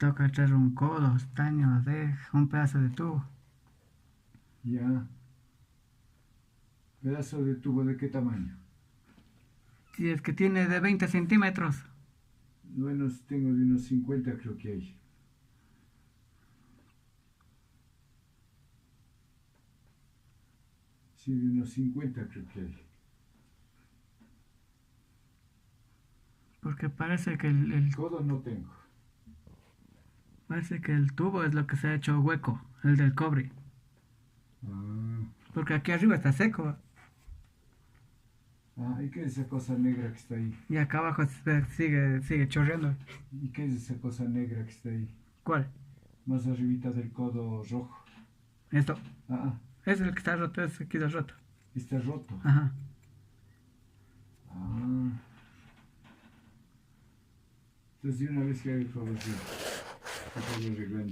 Toca traer un codo, estaño, de un pedazo de tubo. Ya. ¿Pedazo de tubo de qué tamaño? Si es que tiene de 20 centímetros. Bueno, tengo de unos 50 creo que hay. Sí, de unos 50 creo que hay. Porque parece que Codo no tengo. parece que el tubo es lo que se ha hecho hueco, el del cobre. Ah, Porque aquí arriba está seco. ¿y qué es esa cosa negra que está ahí? Y acá abajo sigue chorreando. ¿Y qué es esa cosa negra que está ahí? ¿Cuál? Más arribita del codo rojo. Esto. Ah, Es el que está roto, es aquí está roto. está roto. Ajá. Ah. Entonces de una vez que haga el favor, sí, arreglando.